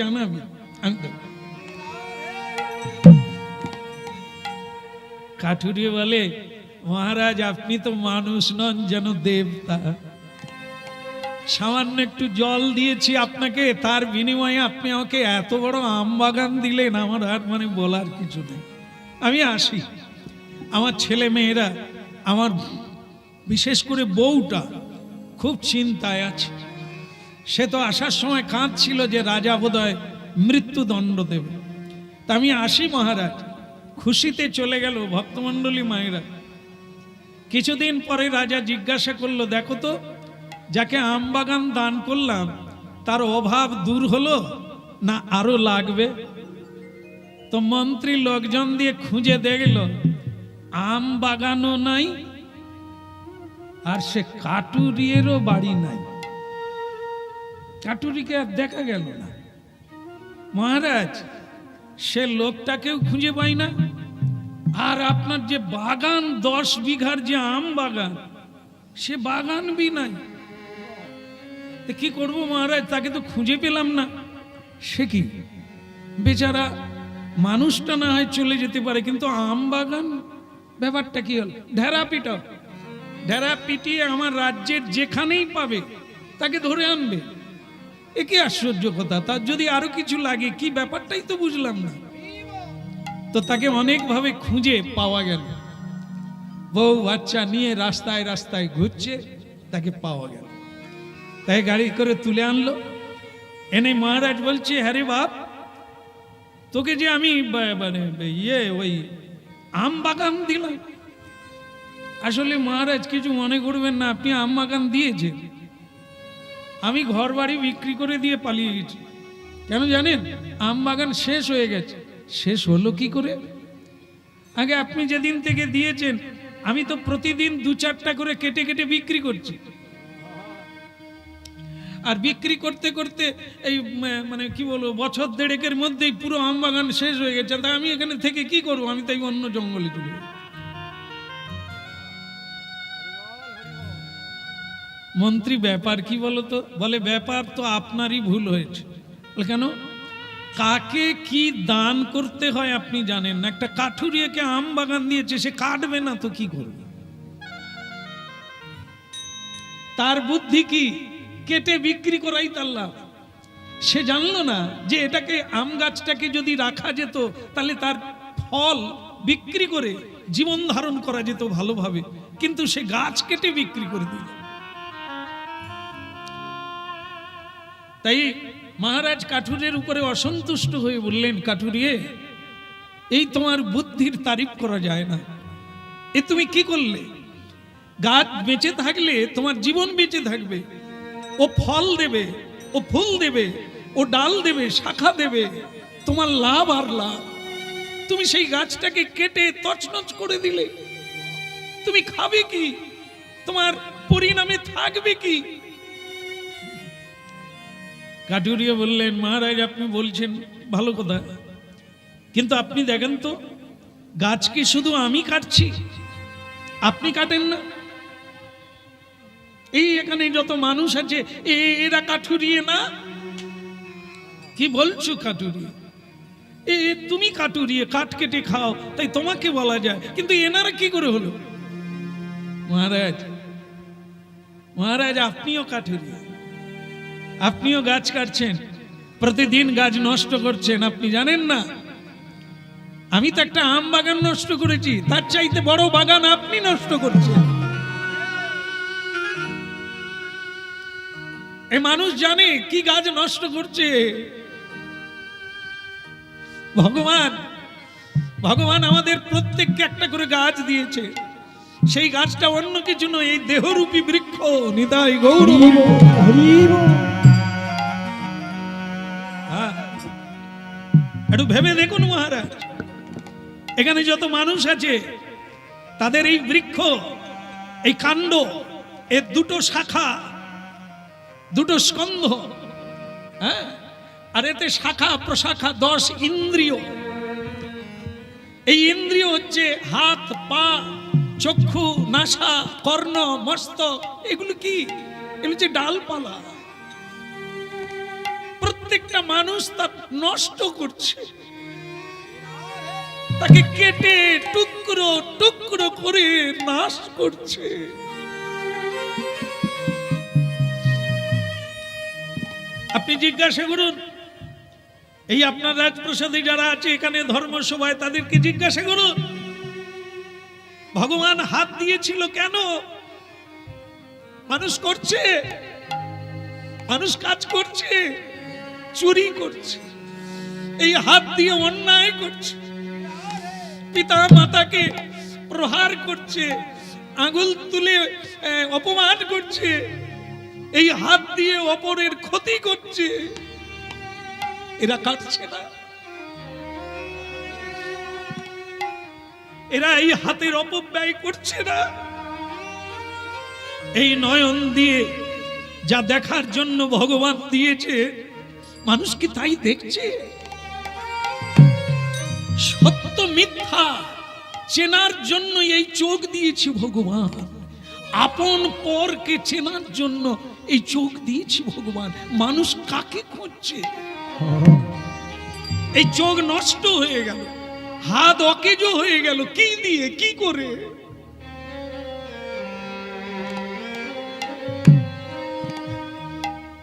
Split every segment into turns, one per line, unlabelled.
জানাবি। আমি তো কাঠুরিয়ে বলে, মহারাজ আপনি তো মানুষ নন, যেন দেবতা। সামান্য একটু জল দিয়েছি আপনাকে, তার বিনিময়ে আপনি আমাকে এত বড় আম বাগান দিলেন, আমার আর মানে বলার কিছু নেই। আমি আসি। আমার ছেলে মেয়েরা, আমার বিশেষ করে বউটা খুব চিন্তায় আছে। সে তো আসার সময় কাঁদছিল যে রাজা বোধহয় মৃত্যুদণ্ড দেবে। তা আমি আসি মহারাজ। খুশিতে চলে গেল ভক্তমণ্ডলী মায়েরা। কিছুদিন পরে রাজা জিজ্ঞাসা করলো, দেখো তো যাকে আম বাগান দান করলাম তার অভাব দূর হলো না আরো লাগবে? তো মন্ত্রী লোকজন দিয়ে খুঁজে দেখল আম বাগানও নাই, আর সে কাটুরিয়েরও বাড়ি নাই। কাটুরিকে আর দেখা গেল না। মহারাজ সে লোকটাকেও খুঁজে পাই না, আর আপনার যে বাগান 10 বিঘার যে আম বাগান, সে বাগান বি নাই। কি করব মহারাজ, তাকে তো খুঁজে পেলাম না। সে কি বেচারা, মানুষটা না হয় চলে যেতে পারে, কিন্তু আম বাগান ব্যাপারটা কি হল? ঢেরা পিটিয়ে আমার রাজ্যের যেখানেই পাবে তাকে ধরে আনবে। এ কি আশ্চর্য কথা! তার যদি আরো কিছু লাগে, কি ব্যাপারটাই তো বুঝলাম না। তো তাকে অনেকভাবে খুঁজে পাওয়া গেল। বউ বাচ্চা নিয়ে রাস্তায় রাস্তায় ঘুরছে, তাকে পাওয়া গেল। তাই গাড়ি করে তুলে আনলো। এনে মহারাজ বলছে, হ্যাঁ রে বাপ, তোকে যে আমি মানে ওই আম বাগান দিলাম। আসলে মহারাজ কিছু মনে করবেন না, আপনি আম বাগান দিয়েছেন, আমি ঘর বাড়ি বিক্রি করে দিয়ে পালিয়ে গেছি। কেন জানেন? আম বাগান শেষ হয়ে গেছে। শেষ হলো কি করে? আগে আপনি যেদিন থেকে দিয়েছেন, আমি তো প্রতিদিন 2-4টা করে কেটে কেটে বিক্রি করছি। আর বিক্রি করতে করতে এই মানে কি বলবো, বছর 1.5-এর মধ্যেই পুরো আম বাগান শেষ হয়ে গেছে। তাই আমি এখানে থেকে কি করবো? আমি তাই অন্য জঙ্গলে চলে যাবো। মন্ত্রী, ব্যাপার কি বলতো? বলে, ব্যাপার তো আপনারই ভুল হয়েছে। বলে, কেন? কাকে কি দান করতে হয় আপনি জানেন না। একটা কাঠুরিয়াকে আম বাগান দিয়েছে, সে কাটবে না তো কি করবে? তার বুদ্ধি কি? কেটে বিক্রি করাই তার লাভ। সে জানলো না যে এটাকে, আম গাছটাকে যদি রাখা যেত তাহলে তার ফল বিক্রি করে জীবন ধারণ করা যেত ভালোভাবে, কিন্তু সে গাছ কেটে বিক্রি করে দিল। তাই মহারাজ কাঠুরের উপরে অসন্তুষ্ট হয়ে বললেন, কাঠুরিয়ে, এই তোমার বুদ্ধির তারিফ করা যায় না। এ তুমি কি করলে? গাছ বেঁচে থাকলে তোমার জীবন বেঁচে থাকবে, ও ফল দেবে, ও ফুল দেবে, ও ডাল দেবে, শাখা দেবে, তোমার লাভ আর লাভ। তুমি সেই গাছটাকে কেটে তছনছ করে দিলে, তুমি খাবে কি? তোমার পরিণামে থাকবে কি? কাঠুরিয়া বললেন, মহারাজ আপনি বলছেন ভালো কথা, কিন্তু আপনি দেখেন তো, গাছকে শুধু আমি কাটছি, আপনি কাটেন না। এই এখানে যত মানুষ আছে, এরা কাঠুরিয়ে না? কি বলছো কাঠুরিয়ে? তুমি কাঠুরিয়ে, কাঠ কেটে খাও, তাই তোমাকে বলা যায়, কিন্তু এনারা কি করে হলো? মহারাজ আপনিও কাঠুরিয়ে, আপনিও গাছ কাটছেন, প্রতিদিন গাছ নষ্ট করছেন। আপনি জানেন না, আমি তো একটা আম বাগান নষ্ট করেছি, তার চাইতে বড় বাগান আপনি নষ্ট করছেন। এই মানুষ জানে কি গাছ নষ্ট করছে। ভগবান আমাদের প্রত্যেককে একটা করে গাছ দিয়েছে। সেই গাছটা অন্য কিছু নয়, এই দেহরূপী বৃক্ষ। নিতাই গৌর। একটু ভেবে দেখুন মহারাজ, এখানে যত মানুষ আছে তাদের এই বৃক্ষ, এই কাণ্ড, এর 2টো শাখা, 2টো স্কন্ধ, হ্যাঁ, আর এতে শাখা প্রশাখা 10 ইন্দ্রিয়। এই ইন্দ্রিয় হচ্ছে হাত, পা, চক্ষু, নাসা, কর্ণ, মস্তক। এগুলো কি? এগুলো হচ্ছে ডালপালা। প্রত্যেকটা মানুষ তা নষ্ট করছে, তাকে কেটে টুকরো টুকরো করে নাশ করছে। আপনি জিজ্ঞাসা করুন, এই আপনার রাজপ্রাসাদে যারা আছে এখানে ধর্মসভায়, তাদেরকে জিজ্ঞাসা করুন ভগবান হাত দিয়েছিল কেন? মানুষ করছে, মানুষ কাজ করছে, চুরি করছে, এই হাত দিয়ে অন্যায় করছে, পিতা মাতাকে প্রহার করছে, আঙুল তুলে অপমান করছে, এই হাত দিয়ে অপরের ক্ষতি করছে। এরা কাটছে না? এরা এই হাতের অপব্যয় করছে না? এই নয়ন দিয়ে যা দেখার জন্য ভগবান দিয়েছে, মানুষ কি তাই দেখছে? সত্য মিথ্যা চেনার জন্য এই চোখ দিয়েছে ভগবান, আপন পরকে চেনার জন্য এই চোখ দিয়েছে ভগবান। মানুষ কাকে খুঁজছে? এই চোখ নষ্ট হয়ে গেল, হাত অকেজো হয়ে গেল, কি দিয়ে, কি করে?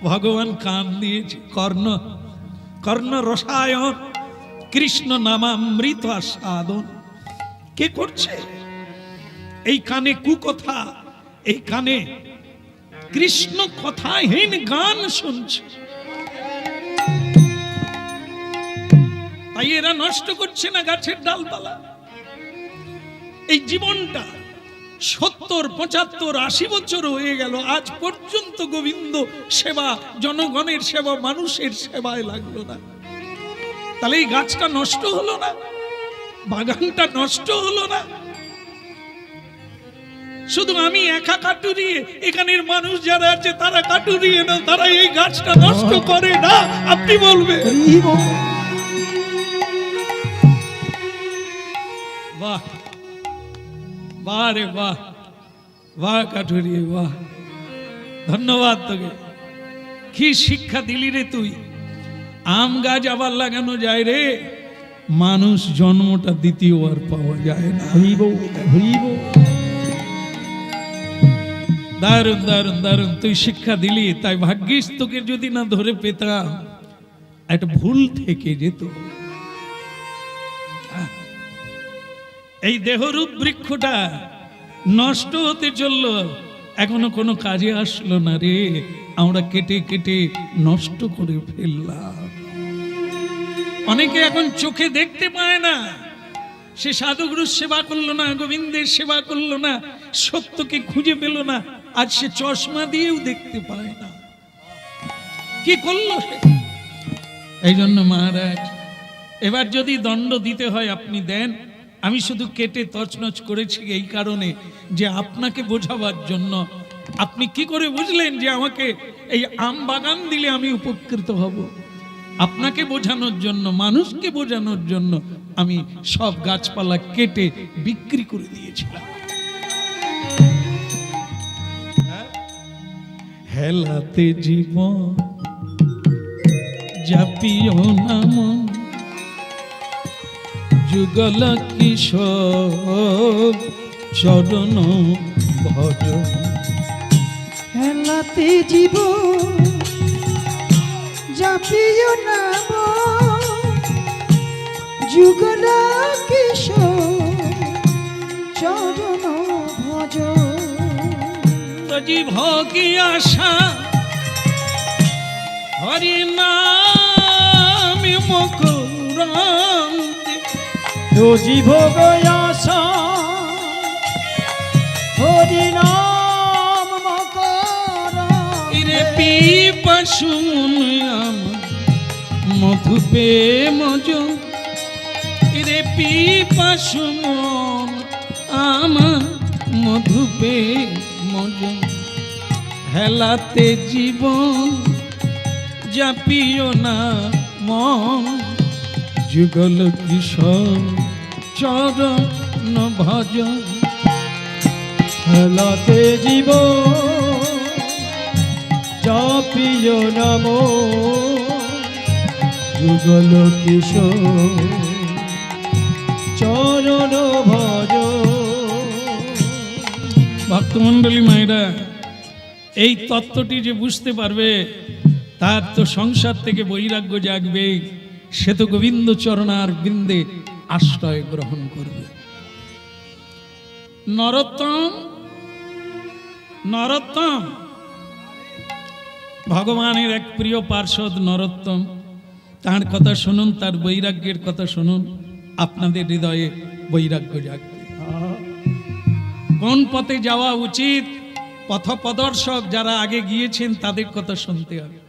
ভগবান কান দিয়েছে, কর্ণ, কর্ণ রসায়ন, কৃষ্ণ নামামৃত আস্বাদন। কে করছে? এই কানে কুকথা, এই কানে কৃষ্ণ কথাহীন গান শুনছে। তাই এরা নষ্ট করছে না গাছের ডালপালা। এই জীবনটা 70, 75, 80 বছর হয়ে গেল, আজ পর্যন্ত গোবিন্দ সেবা, জনগণের সেবা, মানুষের সেবায় লাগলো না। তাহলে এই গাছটা নষ্ট হলো না? বাগানটা নষ্ট হলো না? শুধু আমি একা কাটুরিয়ে, এখানের মানুষ যারা আছে তারা কাটুরিয়ে না, তারা এই গাছটা নষ্ট করে না? আপনি বলবেন। বাহ বাহ রে বাহ, বাহ কাঠুরিয়ে বাহ, ধন্যবাদ তোকে। কি শিক্ষা দিলি রে তুই। আম গাছ আবার লাগানো যায় রে, মানুষ জন্মটা দ্বিতীয়বার পাওয়া যায় না। দারুন দারুন দারুন, তুই শিক্ষা দিলি। তাই ভাগ্যিস তোকে যদি না ধরে পেতাম, একটা ভুল থেকে যেত। এই দেহরূপ বৃক্ষটা নষ্ট হতে চলল, এখনো কোনো কাজে আসলো না রে, আমরা কেটে কেটে নষ্ট করে ফেললাম। অনেকে এখন চোখে দেখতে পায় না, সে সাধুগুরুর সেবা করলো না, গোবিন্দের সেবা করলো না, সত্যকে খুঁজে পেল না, আজ সে চশমা দিয়েও দেখতে পায় না। কি করলো সে? এই জন্য মহারাজ, এবার যদি দণ্ড দিতে হয় আপনি দেন। আমি শুধু কেটে তছনছ করেছি এই কারণে যে আপনাকে বোঝাবার জন্য। আপনি কি করে বুঝলেন যে আমাকে এই আম বাগান দিলে আমি উপকৃত হব? আপনাকে বোঝানোর জন্য, মানুষকে বোঝানোর জন্য আমি সব গাছপালা কেটে বিক্রি করে দিয়েছিলাম। হেলাতে জীবন জাপিও নাম, যুগল কিশোর চরণ ভজ।
হেলাতে জীবন জাপিও নাম, যুগল কিশোর চরণ ভজ।
জীব কি আশা হরি নাম মকুরাম,
তো জীব আশা হরি নাম মকুরাম।
ইরে পিপাসু আম মধুপে মজ, ইরে পিপাসু আমার মধুপে মজ। হেলাতে জীবন জাপিও না মন, যুগল কিশোর চরণ ভজ।
হেলাতে জীবন জাপিও নাম, যুগল কিশোর চরণ ভজ।
ভক্তমণ্ডলী মায়েরা, এই তত্ত্বটি যে বুঝতে পারবে তার তো সংসার থেকে বৈরাগ্য জাগবে, সে তো গোবিন্দ চরণার বৃন্দে আশ্রয় গ্রহণ করবে। নরোত্তম ভগবানের এক প্রিয় পার্ষদ নরোত্তম, তার কথা শুনুন, তার বৈরাগ্যের কথা শুনুন, আপনাদের হৃদয়ে বৈরাগ্য জাগবে। কোন পথে যাওয়া উচিত, পথপ্রদর্শক যারা আগে গিয়েছেন তাদের কথা শুনতে হবে,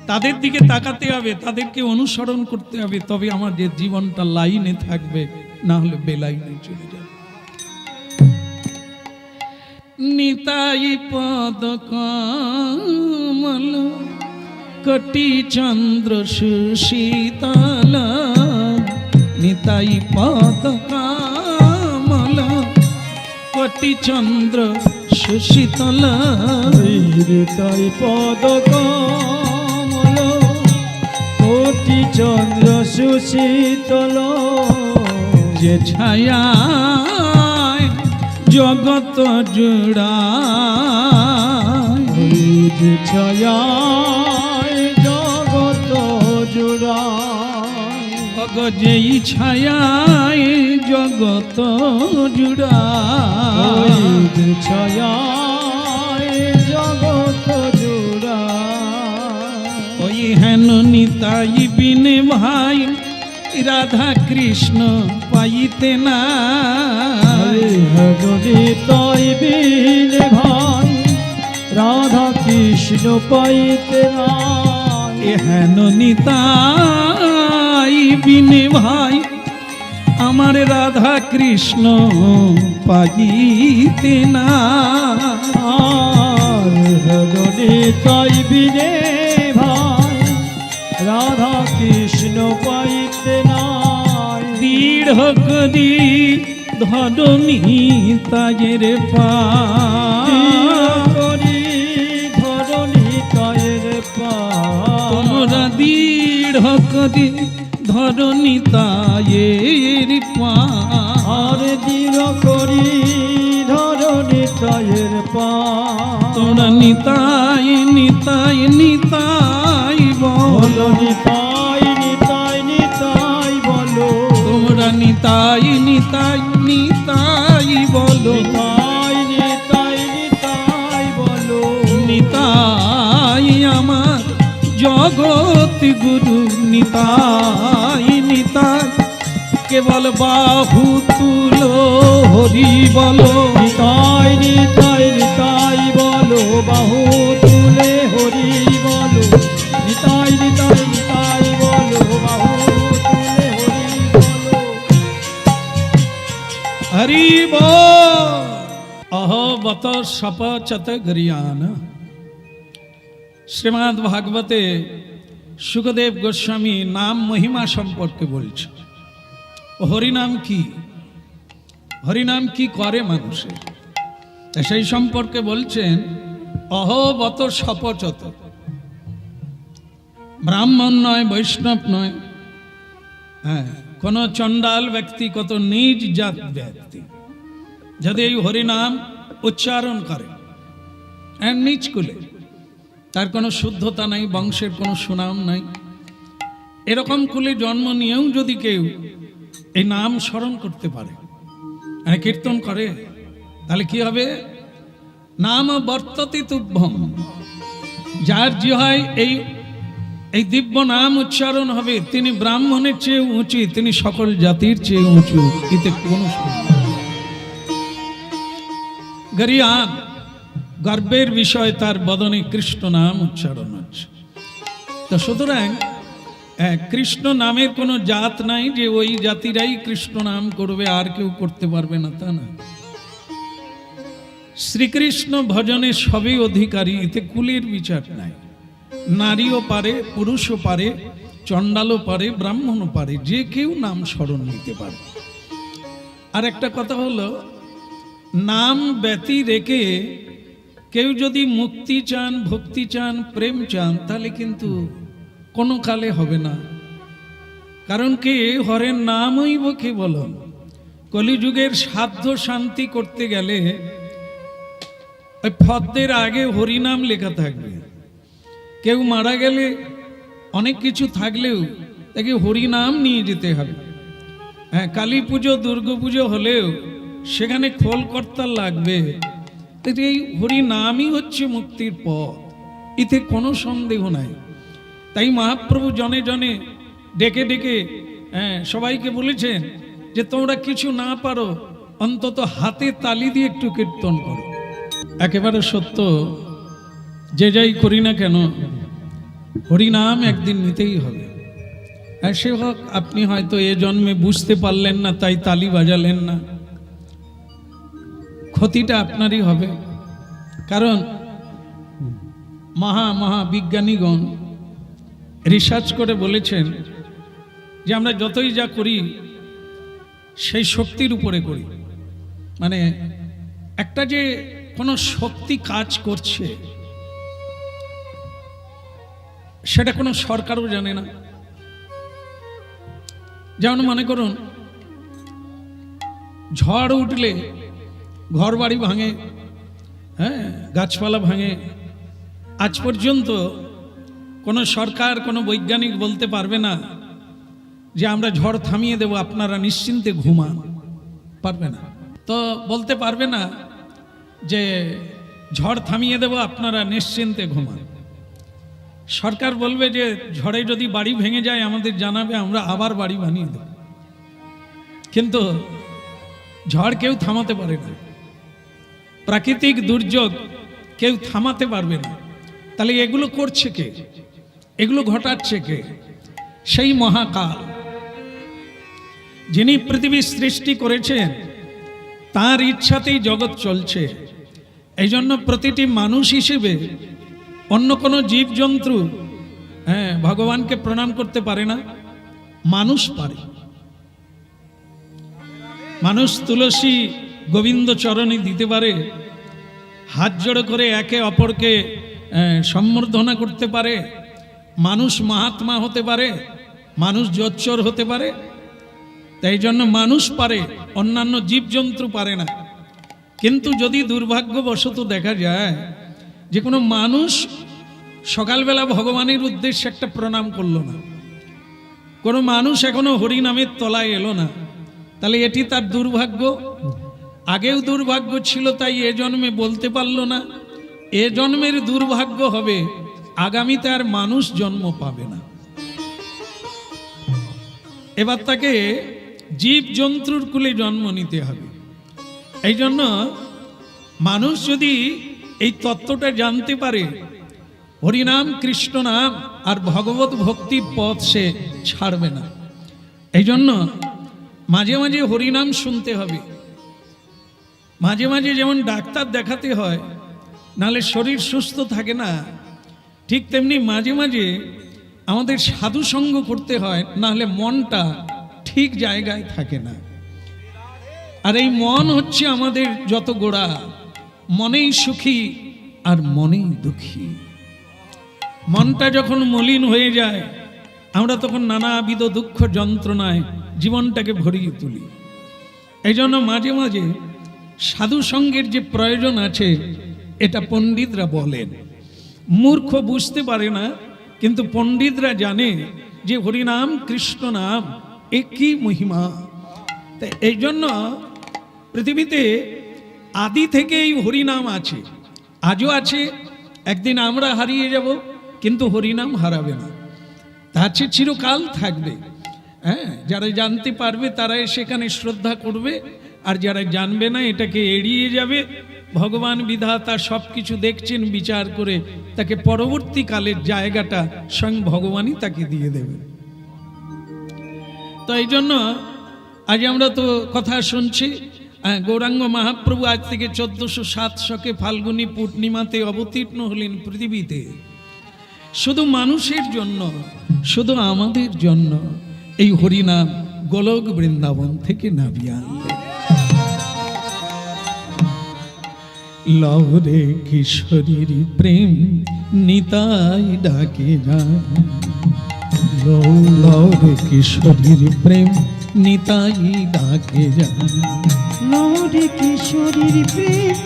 তাদের দিকে তাকাতে হবে, তাদেরকে অনুসরণ করতে হবে, তবে আমাদের জীবনটা লাইনে থাকবে, না হলে বেলাইনে চলে যাবে। নিতাই পদ কমল কোটি চন্দ্র সুশীতল, নিতাই পদ কমল কোটি চন্দ্র সুশীতল,
হৃদয় পদ কমল কোটি চন্দ্র সুশীতল,
যে ছায়া জগত জুড়ায়,
যে ছায়ায় জগত জুড়ায়,
অগ যেই ছায়ায় জগত জুড়ায়,
যে ছায়ায় জগত জুড়ায়,
ওই হেন নিতাই বিনে ভাই রাধা কৃষ্ণ পাইতে না,
নিতাই বিনে ভাই রাধা কৃষ্ণ পাইতে না,
হেন নিতাই বিনে ভাই আমার রাধা কৃষ্ণ পাইতে না,
নিতাই বিনে ভাই রাধা কৃষ্ণ পাইতে না,
দৃঢ় করি ধরণী তাজের পা,
করি ধরণী তায়ের পা,
তোমরা দৃঢ় করি ধরণী তায়ের পা,
আর দৃঢ় করি ধরণী তায়ের পা,
তোমরা নিতাই নিতাই নিতাই বলো,
নিতাই নিতাই নিতাই বলো,
তোমরা নিতাই নিতাই নিতাই বলো,
নিতাই নিতাই নিতাই বলো,
নিতাই আমার জগৎ গুরু, নিতাই নিতাই কেবল বাহু তুলো হরি বলো,
নিতাই নিতাই নিতাই বলো, বাহু তুলে হরি বলো, নিতাই নিতাই নিতাই বলো, বাহু তুলে হরি বলো।
হরি বল। অহবত সপচত গরিয়ান। শ্রীমদ্ ভাগবতে সুখদেব গোস্বামী নাম মহিমা সম্পর্কে বলছে। হরিনাম কি, হরিনাম কি করে মানুষের, সেই সম্পর্কে বলছেন অহবত সপচত। ব্রাহ্মণ নয়, বৈষ্ণব নয়, হ্যাঁ, কোন চণ্ডাল ব্যক্তি, কত নিজ জাত ব্যক্তি যদি এই হরিনাম উচ্চারণ করে, নিজ কুলে, তার কোনো শুদ্ধতা নাই, বংশের কোনো সুনাম নাই, এরকম কুলে জন্ম নিয়েও যদি কেউ এই নাম স্মরণ করতে পারে, কীর্তন করে, তাহলে কি হবে? নাম বর্ততি তুভ্যম, যার জিহ্বায় এই দিব্য নাম উচ্চারণ হবে, তিনি ব্রাহ্মণের চেয়ে উঁচু, তিনি সকল জাতির চেয়ে উঁচু, এতে কোনো সন্দেহ নেই। গরিয়ান, গর্বের বিষয়, তার বদনে কৃষ্ণ নাম উচ্চারণ হচ্ছে। তো সুতরাং কৃষ্ণ নামের কোনো জাত নাই যে ওই জাতিরাই কৃষ্ণ নাম করবে, আর কেউ করতে পারবে না, তা না। শ্রীকৃষ্ণ ভজনে সবই অধিকারী, এতে কুলের বিচার নাই। নারীও পারে, পুরুষও পারে, চণ্ডালও পারে, ব্রাহ্মণও পারে, যে কেউ নাম স্মরণ নিতে পারে। আর একটা কথা হলো, নাম ব্যতি রেখে কেউ যদি মুক্তি চান, ভক্তি চান, প্রেম চান, তাহলে কিন্তু কোনো কালে হবে না। কারণ কি, হরের নামই বকে বলো। কলিযুগের সাধ্য শান্তি করতে গেলে ওই ফদ্দের আগে হরিনাম লেখা থাকবে। কেউ মারা গেলে অনেক কিছু থাকলেও তাকে হরিনাম নিয়ে যেতে হবে। হ্যাঁ, কালী পুজো দুর্গা পুজো হলেও সেখানে খোলকর্তা লাগবে। এই হরিনামই হচ্ছে মুক্তির পথ, এতে কোনো সন্দেহ নাই। তাই মহাপ্রভু জনে জনে ডেকে ডেকে সবাইকে বলেছেন যে তোমরা কিছু না পারো অন্তত হাতে তালি দিয়ে একটু কীর্তন করো। একেবারে সত্য, যে যাই করি না কেন হরিনাম একদিন নিতেই হবে। আর সে হোক, আপনি হয়তো এ জন্মে বুঝতে পারলেন না তাই তালি বাজালেন না, ক্ষতিটা আপনারই হবে। কারণ মহা বিজ্ঞানীগণ রিসার্চ করে বলেছেন যে আমরা যতই যা করি সেই শক্তির উপরে করি। মানে একটা যে কোনো শক্তি কাজ করছে সেটা কোনো সরকারও জানে না। যেমন মনে করুন, ঝড় উঠলে ঘর বাড়ি ভাঙে, হ্যাঁ, গাছপালা ভাঙে। আজ পর্যন্ত কোনো সরকার, কোনো বৈজ্ঞানিক বলতে পারবে না যে আমরা ঝড় থামিয়ে দেব, আপনারা নিশ্চিন্তে ঘুমান। পারবে না তো, বলতে পারবে না যে ঝড় থামিয়ে দেব, আপনারা নিশ্চিন্তে ঘুমান। সরকার বলবে যে ঝড়ে যদি বাড়ি ভেঙে যায় আমাদের জানাবে, আমরা আবার বাড়ি বানিয়ে দেব। কিন্তু ঝড় কেউ থামাতে পারে না, প্রাকৃতিক দুর্যোগ কেউ থামাতে পারবে না। তাহলে এগুলো করছে কে? এগুলো ঘটাচ্ছে কে? সেই মহাকাল, যিনি পৃথিবী সৃষ্টি করেছেন, তার ইচ্ছাতেই জগৎ চলছে। এই জন্য প্রতিটি মানুষ হিসেবে অন্য কোনো জীবজন্তু ভগবানকে প্রণাম করতে পারে না, মানুষ পারে। মানুষ তুলসী গোবিন্দ চরণে দিতে পারে, হাত জোড়ো করে একে অপরকে সম্বর্ধনা করতে পারে, মানুষ মহাত্মা হতে পারে, মানুষ জোচ্চর হতে পারে। তাই জন্য মানুষ পারে, অন্যান্য জীবজন্তু পারে না। কিন্তু যদি দুর্ভাগ্যবশত দেখা যায় যে কোনো মানুষ সকালবেলা ভগবানের উদ্দেশ্যে একটা প্রণাম করলো না, কোনো মানুষ এখনো হরিনামের তলায় এলো না, তাহলে এটি তার দুর্ভাগ্য। আগেও দুর্ভাগ্য ছিল, তাই এ জন্মে বলতে পারলো না। এ জন্মের দুর্ভাগ্য হবে, আগামীতে আর মানুষ জন্ম পাবে না। এবার তাকে জীব জন্তুর কুলে জন্ম নিতে হবে। এই জন্য মানুষ যদি এই তত্ত্বটা জানতে পারে, হরিনাম কৃষ্ণ নাম আর ভগবত ভক্তির পথ সে ছাড়বে না। এই জন্য মাঝে মাঝে হরিনাম শুনতে হবে। মাঝে মাঝে যেমন ডাক্তার দেখাতে হয়, নাহলে শরীর সুস্থ থাকে না, ঠিক তেমনি মাঝে মাঝে আমাদের সাধু সঙ্গ করতে হয়, নাহলে মনটা ঠিক জায়গায় থাকে না। আর এই মন হচ্ছে আমাদের যত গোড়া, মনেই সুখী আর মনেই দুঃখী। মনটা যখন মলিন হয়ে যায়, আমরা তখন নানাবিধ দুঃখ যন্ত্রণায় জীবনটাকে ভরিয়ে তুলি। এই জন্য মাঝে মাঝে সাধু সঙ্গের যে প্রয়োজন আছে, এটা পণ্ডিতরা বলেন। মূর্খ বুঝতে পারে না, কিন্তু পণ্ডিতরা জানে যে হরিনাম কৃষ্ণ নাম একই মহিমা। তাই এই জন্য পৃথিবীতে আদি থেকে এই হরিনাম আছে, আজও আছে। একদিন আমরা হারিয়ে যাব, কিন্তু হরিনাম হারাবে না, তা আছে, চিরকাল থাকবে। হ্যাঁ, যারা জানতে পারবে তারাই সেখানে শ্রদ্ধা করবে, আর যারা জানবে না এটাকে এড়িয়ে যাবে। ভগবান বিধাতা সব কিছু দেখছেন, বিচার করে তাকে পরবর্তীকালের জায়গাটা স্বয়ং ভগবানই তাকে দিয়ে দেবে। তো এই জন্য আজ আমরা তো কথা শুনছি, গৌরাঙ্গ মহাপ্রভু আজ থেকে 1407 শকে ফাল্গুনী পূর্ণিমাতে অবতীর্ণ হলেন পৃথিবীতে, শুধু মানুষের জন্য, শুধু আমাদের জন্য এই হরিনাম গোলক বৃন্দাবন থেকে নামিয়ে আনলেন। লহরে কিশোরীর প্রেম নিতাই ডাকে যায়, লহরে কিশোরীর প্রেম নিতাই ডাকে যায়।
লহরে কিশোরীর প্রেম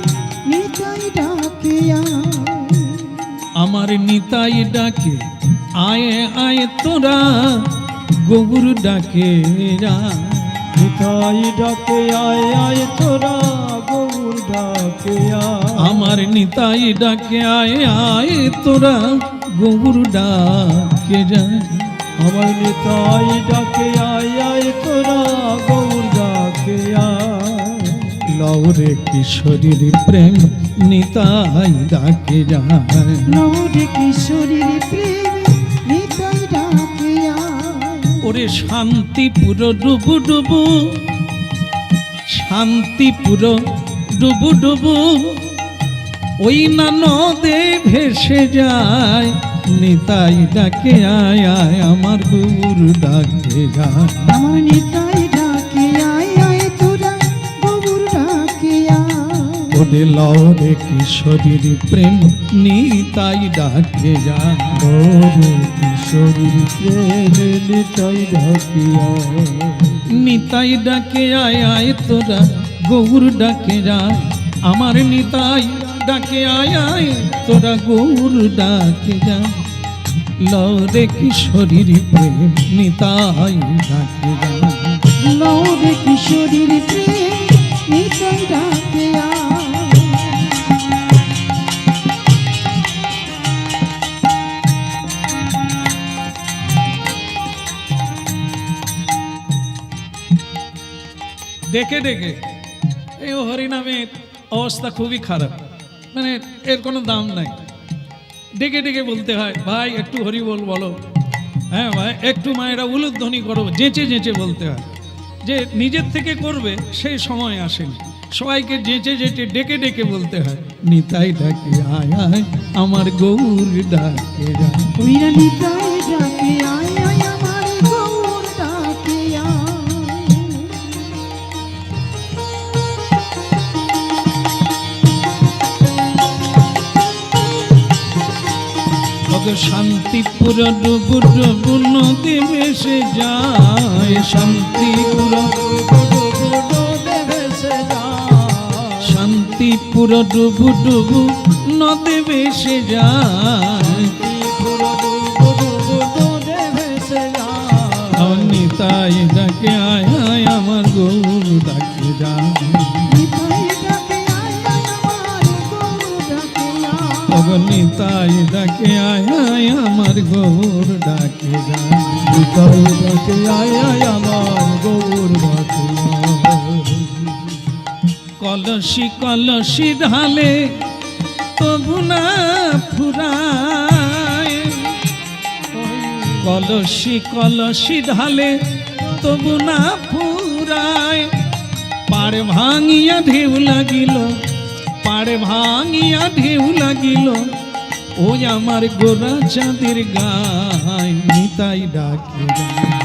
নিতাই ডাকে
আমার নিতাই ডাকে আয় আয় তোরা গৌর ডাকে যায়।
নিতাই ডাকে আয় আয় তোরা গৌর ডাকে
আমার নিতাই ডাকে আয় আয় তোরা গৌর ডাকে যায়।
আমার নিতাই ডাকে আয় আয় তোরা গৌর ডাকে
লহরে কিশোরীর প্রেম নিতাই ডাকে যায়।
লহরে কিশোরীর প্রেম নিতাই ডাকে
ওরে শান্তিপুর ডুবু ডুবু, শান্তিপুর ডুবু ডুবু, ওই না নদে ভেসে যায়। নিতাই ডাকে আয় আয় আমার গৌর ডাকে যায়।
আমার নিতাই ডাকে আয় আয় তোরা গৌর ডাকে
ওরে লহরে কিশোরীর প্রেম নিতাই ডাকে যায়।
লহরে কিশোরীর প্রেম নিতাই ডাকে
নিতাই ডাকে আয় আয় তোরা গৌর ডাকে যায়। আমার নিতাই ডাকে আয় আয় তোরা গৌর ডাকে যায়। লহরে কিশোরীর প্রেম নিতাই ডাকে যায়।
লহরে কিশোরীর প্রেম নিতাই ডাকে
ডেকে ডেকে এই হরিনামের অবস্থা খুবই খারাপ, মানে এর কোনো দাম নাই। ডেকে ডেকে বলতে হয়, ভাই একটু হরি বল বলো, হ্যাঁ ভাই একটু মায়েরা উলুধ্বনি করো, যেচে যেচে বলতে হয়। যে নিজের থেকে করবে সেই সময় আসেনি, সবাইকে যেচে যেচে ডেকে ডেকে বলতে হয়। নিতাই ডাকে আয় আয় আমার গৌর ডাকে যায়।
ওইরা নিতাই ডাকে আয় আয় আমার গৌর ডাকে
শান্তিপুর ডুবু ডুবু নদী ভেসে যায়। শান্তিপুর শান্তিপুর ডুবু ডুবু নদী ভেসে যায়। নিতাই ডাকে আয় আয় আমার গৌর ডাকে যায়। নিতাই ডাকে আয় আয় আমার গৌর ডাকে যায়।
নিতাই ডাকে আয় আয় আমার গৌর ডাকে
কলসি কলসি ঢালে তবু না ফুরায়। কলসি কলসি ঢালে তবু না ফুরায়। পাড় ভাঙিয়া ঢেউ লাগিল, পাড় ভাঙিয়া ঢেউ লাগিল, ওই আমার গোরা চাঁদের গায়। নিতাই ডাকে যায়।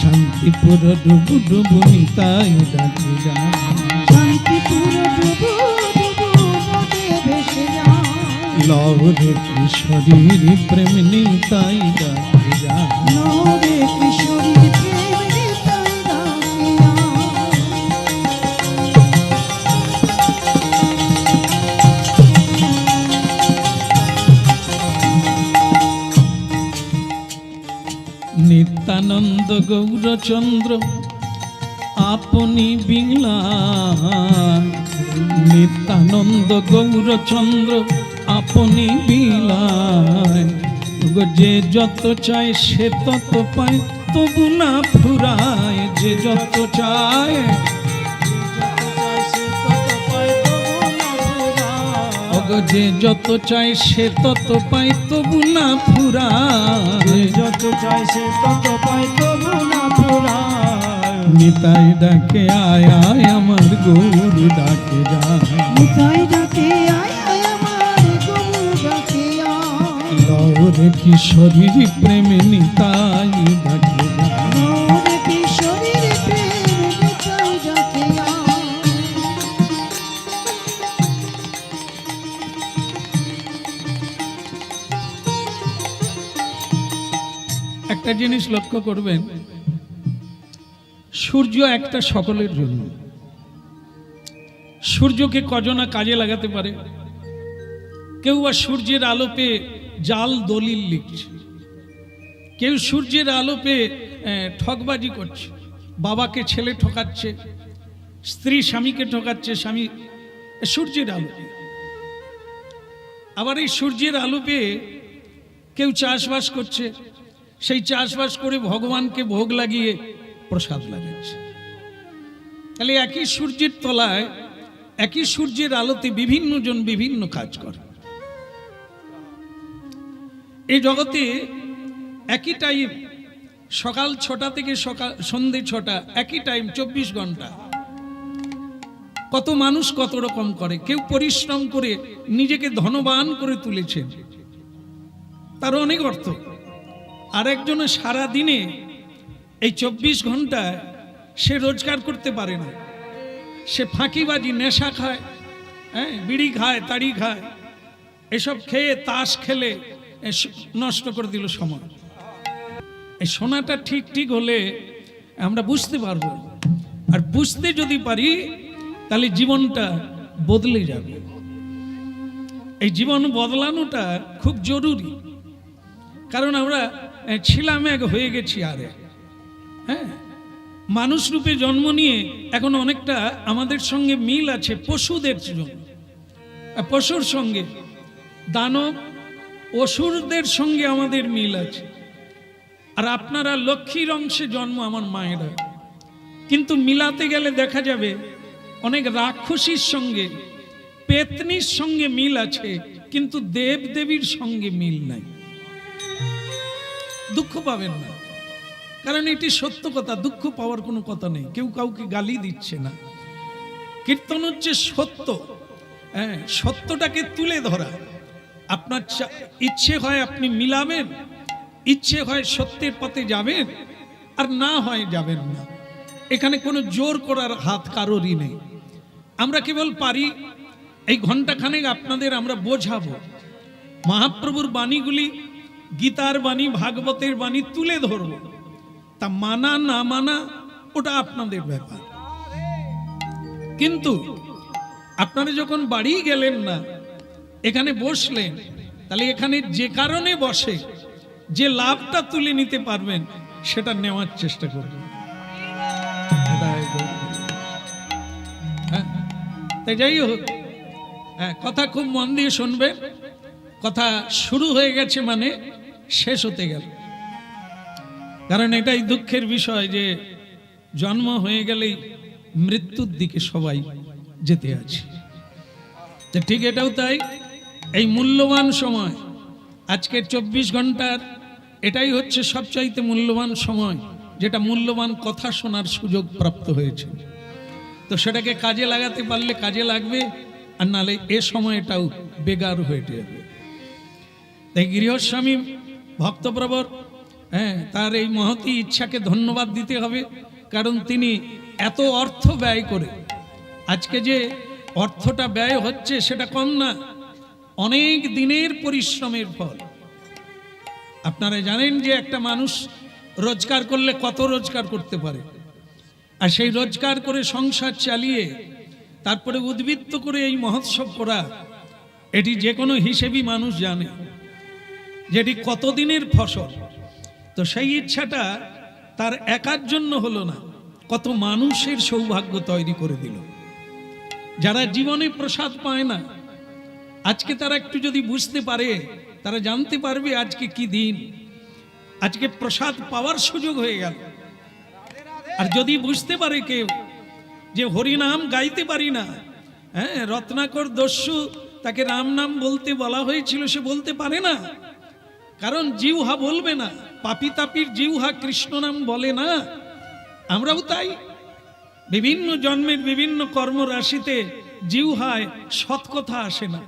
শান্তিপুর ডুবু ডুবু নিতাই ডাকে যায়। লহরে কিশোরীর প্রেম নিতাই ডাকে যায়। নিত্যানন্দ গৌরচন্দ্র আপনি বিলায়। নিত্যানন্দ গৌরচন্দ্র আপনি বিলায়। যে যত চায় সে তত পায় তবু না ফুরায়। যে যত চায় যে যত চায় সে তত পায় তবু না ফুরায়।
যত চায় সে তত পায় তবু না ফুরায়।
নিতাই ডাকে আয় আয় আমার গৌর ডাকে যায়।
নিতাই ডাকে আয় আয় আমার গৌর ডাকে
লহরে কিশোরীর প্রেমে নিতাই ডাকে যায়।
লহরে কিশোরীর প্রেম নিতাই ডাকে
জিনিস লক্ষ্য করবেন, সূর্য একটা সকলের জন্য। সূর্যকে কজনা কাজে লাগাতে পারে? কেউ বা সূর্যের আলো পেয়ে জাল দলিল লিখছে, কেউ সূর্যের আলো পেয়ে ঠকবাজি করছে, বাবাকে ছেলে ঠকাচ্ছে, স্ত্রী স্বামীকে ঠকাচ্ছে, স্বামী সূর্যের আলো পেয়ে। আবার এই সূর্যের আলো পেয়ে কেউ চাষবাস করছে, সেই চাষবাস করে ভগবানকে ভোগ লাগিয়ে প্রসাদ লাগাচ্ছে। তাহলে একই সূর্যের তলায়, একই সূর্যের আলোতে বিভিন্ন জন বিভিন্ন কাজ করে। এই জগতে একই টাইম, সকাল 6টা থেকে সন্ধে 6টা, একই টাইম 24 ঘন্টা। কত মানুষ কত রকম করে। কেউ পরিশ্রম করে নিজেকে ধনবান করে তুলেছেন, তার অনেক অর্থ। আর একজনে সারা দিনে এই 24 ঘন্টায় সে রোজগার করতে পারে না, সে ফাঁকিবাজি, নেশা খায়, বিড়ি খায়, তাড়ি খায়, এসব খেয়ে তাস খেলে নষ্ট করে দিল সময়। এই শোনাটা ঠিক ঠিক হলে আমরা বুঝতে পারবো, আর বুঝতে যদি পারি তাহলে জীবনটা বদলে যাবে। এই জীবন বদলানোটা খুব জরুরি, কারণ আমরা ছিলাম এক, হয়ে গেছি আর এক। মানুষ রূপে জন্ম নিয়ে এখন অনেকটা আমাদের সঙ্গে মিল আছে পশুদের জন্য, পশুর সঙ্গে, দানব অসুরদের সঙ্গে আমাদের মিল আছে। আর আপনারা লক্ষ্মীর অংশে জন্ম আমার মায়েরা, কিন্তু মিলাতে গেলে দেখা যাবে অনেক রাক্ষসীর সঙ্গে, পেতনির সঙ্গে মিল আছে, কিন্তু দেব দেবীর সঙ্গে মিল নাই। দুঃখ পাবেন না, কারণ এটি সত্য কথা, দুঃখ পাওয়ার কোনো কথা নেই, কেউ কাউকে গালি দিচ্ছে না। কীর্তন হচ্ছে সত্য, সত্যটাকে তুলে ধরা। আপনার ইচ্ছে হয় আপনি মিলাবেন, ইচ্ছে হয় সত্যের পথে যাবেন, আর না হয় যাবেন না। এখানে কোনো জোর করার হাত কারোরই নেই। আমরা কেবল পারি এই ঘন্টাখানেক আপনাদের আমরা বোঝাবো, মহাপ্রভুর বাণীগুলি, গীতার বাণী, ভাগবতের বাণী তুলে ধরব। তা মানা না মানা ওটা আপনাদের ব্যাপার। কিন্তু আপনারা যখন বাড়ি গেলেন না, এখানে বসলেন, তাহলে এখানে যে কারণে বসে যে লাভটা তুলে নিতে পারবেন সেটা নেওয়ার চেষ্টা করবেন। তাই যাই হোক, কথা খুব মন দিয়ে শুনবেন। কথা শুরু হয়ে গেছে মানে শেষ হতে গেল। কারণ এটাই দুঃখের বিষয় যে জন্ম হয়ে গেলেই মৃত্যুর দিকে সবাই যেতে আছে। ঠিক এটাও তাই। এই মূল্যবান সময়, আজকের 24 ঘন্টার এটাই হচ্ছে সবচাইতে মূল্যবান সময়, যেটা মূল্যবান কথা শোনার সুযোগ প্রাপ্ত হয়েছে। তো সেটাকে কাজে লাগাতে পারলে কাজে লাগবে, আর নালে এ সময়টাও বেগার হয়ে যাবে। তাই গৃহস্বামী ভক্তপ্রবর, তার এই মহতী ইচ্ছাকে ধন্যবাদ দিতে হবে, কারণ তিনি এত অর্থ ব্যয় করে, আজকে যে অর্থটা ব্যয় হচ্ছে সেটা কম না, অনেক দিনের পরিশ্রমের ফল। আপনারা জানেন যে একটা মানুষ রোজগার করলে কত রোজগার করতে পারে, আর সেই রোজগার করে সংসার চালিয়ে তারপরে উদ্বৃত্ত করে এই মহোৎসব করা, এটি যে কোনো হিসেবই মানুষ জানে যেটি কতদিনের ফসল। তো সেই ইচ্ছাটা তার একার জন্য হলো না, কত মানুষের সৌভাগ্য তৈরি করে দিল। যারা জীবনে প্রসাদ পায় না, আজকে তারা একটু যদি বুঝতে পারে, তারা জানতে পারবে আজকে কি দিন, আজকে প্রসাদ পাওয়ার সুযোগ হয়ে গেল। আর যদি বুঝতে পারে কেউ যে হরিনাম গাইতে পারি না, রত্নাকর দস্যু, তাকে রাম নাম বলতে বলা হয়েছিল, সে বলতে পারে না, কারণ জিহ্বা বলবে না, পাপি তাপির জিহ্বা কৃষ্ণ নাম বলে না। আমরাও তাই, বিভিন্ন জন্মের বিভিন্ন কর্মরাশিতে জিহ্বায় সৎ কথা আসে না,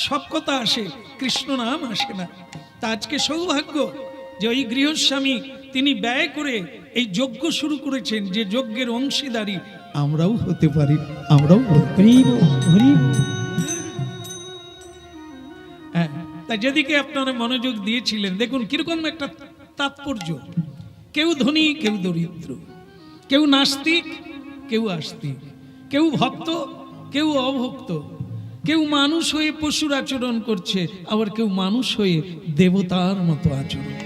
সব কথা আসে, কৃষ্ণ নাম আসে না। তা আজকে সৌভাগ্য যে ওই গৃহস্বামী তিনি ব্যয় করে এই যজ্ঞ শুরু করেছেন, যে যজ্ঞের অংশীদারি আমরাও হতে পারি, আমরাও তা যেদিকে আপনারা মনোযোগ দিয়েছিলেন, দেখুন কিরকম একটা তাৎপর্য। কেউ ধনী, কেউ দরিদ্র, কেউ নাস্তিক, কেউ আস্তিক, কেউ ভক্ত, কেউ অভক্ত, কেউ মানুষ হয়ে পশুর আচরণ করছে, আবার কেউ মানুষ হয়ে দেবতার মতো আচরণ।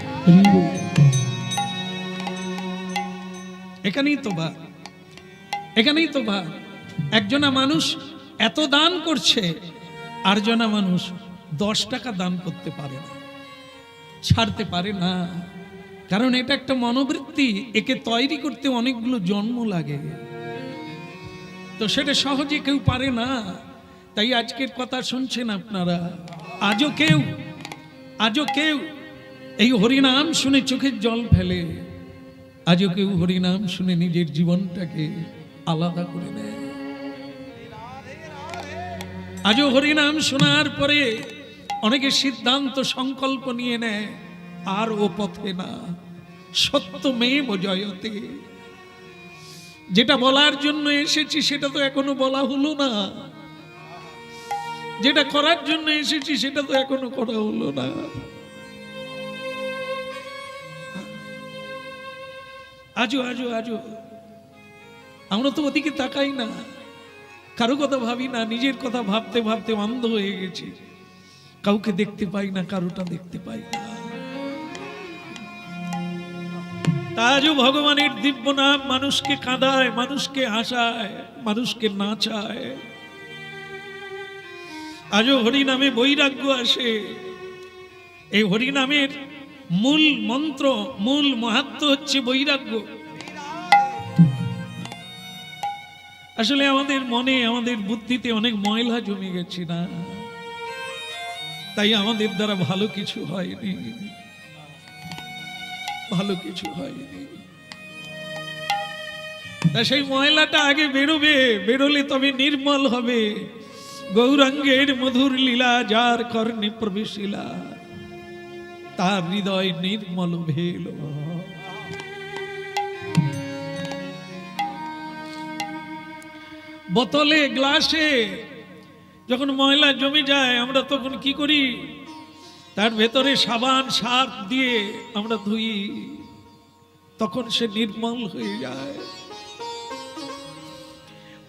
এখানেই তো ভাব, এখানেই তো ভাব। একজনা মানুষ এত দান করছে, আর জনা মানুষ 10 টাকা দান করতে পারে না, ছাড়তে পারে না। কারণ এটা একটা মনোবৃত্তি, একে তৈরি করতে অনেকগুলো জন্ম লাগে, তো সেটা সহজে কেউ পারে না। তাই আজকের কথা শুনছেন আপনারা, আজও কেউ এই হরিনাম শুনে চোখের জল ফেলে, আজও কেউ হরিনাম শুনে নিজের জীবনটাকে আলাদা করে নেয়। আজও হরিনাম শোনার পরে অনেকে সিদ্ধান্ত সংকল্প নিয়ে নেয়, আর ও পথে না, সত্যমেব জয়তে। যেটা বলার জন্য এসেছি সেটা তো এখনো বলা হলো না, যেটা করার জন্য এসেছি সেটা তো এখনো করা হলো না। আজও আমরা তো ওদিকে তাকাই না, কারো কথা ভাবি না, নিজের কথা ভাবতে ভাবতে অন্ধ হয়ে গেছি। কাউকে দেখতে পাই না, কারোটা দেখতে পাই না। আজও ভগবানের দিব্য নাম মানুষকে কাঁদায়, মানুষকে হাসায়, মানুষকে নাচায়। আজও হরিনামে বৈরাগ্য আসে। এই হরিনামের মূল মন্ত্র, মূল মাহাত্ম্য হচ্ছে বৈরাগ্য। আসলে আমাদের মনে, আমাদের বুদ্ধিতে অনেক ময়লা জমে গেছে না, তাই আমাদের দ্বারা ভালো কিছু হয়নি, ভালো কিছু হয়নি। তা সেই ময়লাটা আগে বেরোবে, বেরোলে তবে নির্মল হবে। গৌরাঙ্গের মধুর লীলা যার কর্ণে প্রবেশিলা, তার হৃদয় নির্মল ভেল। বোতলে, গ্লাসে যখন ময়লা জমে যায়, আমরা তখন কি করি? তার ভেতরে সাবান, সার্ফ দিয়ে আমরা ধুই, তখন সে নির্মল হয়ে যায়।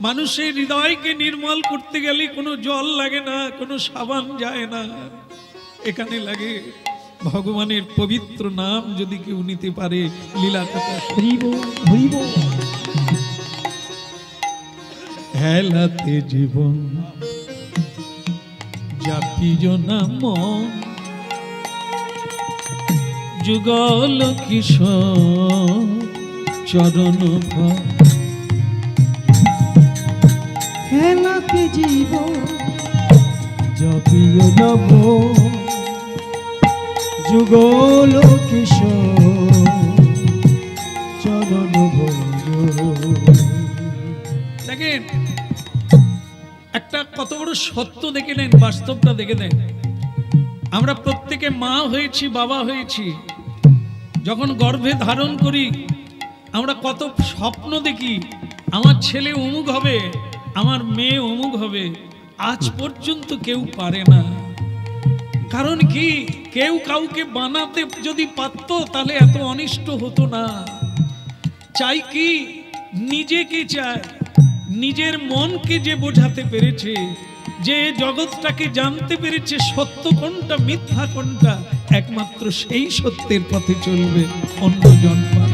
মানুষের হৃদয়কে নির্মল করতে গেলে কোনো জল লাগে না, কোনো সাবান যায় না, এখানে লাগে ভগবানের পবিত্র নাম যদি কেউ নিতে পারে। লীলা কথা হরিব হরিব। হেলাতে জীবন জাপিজ নাম, যুগল কিশোর চরণ ভাব।
হেলাতে জীবন জাপিও নব, যুগল কিশোর চরণ ভজ।
দেখেন একটা কত বড় সত্য দেখে নেন, বাস্তবটা দেখে নেন। আমরা প্রত্যেকে মা হয়েছি, বাবা হয়েছি। যখন গর্ভে ধারণ করি আমরা কত স্বপ্ন দেখি, আমার ছেলে অমুক হবে, আমার মেয়ে অমুক হবে। আজ পর্যন্ত কেউ পারে না। কারণ কি? কেউ কাউকে বানাতে যদি পারত তাহলে এত অনিষ্ট হতো না। চাই কি? নিজেকে চায়, নিজের মনকে যে বোঝাতে পেরেছে, যে জগৎটাকে জানতে পেরেছে সত্য কোনটা মিথ্যা কোনটা, একমাত্র সেই সত্যের পথে চলবে, অন্যজন পারে।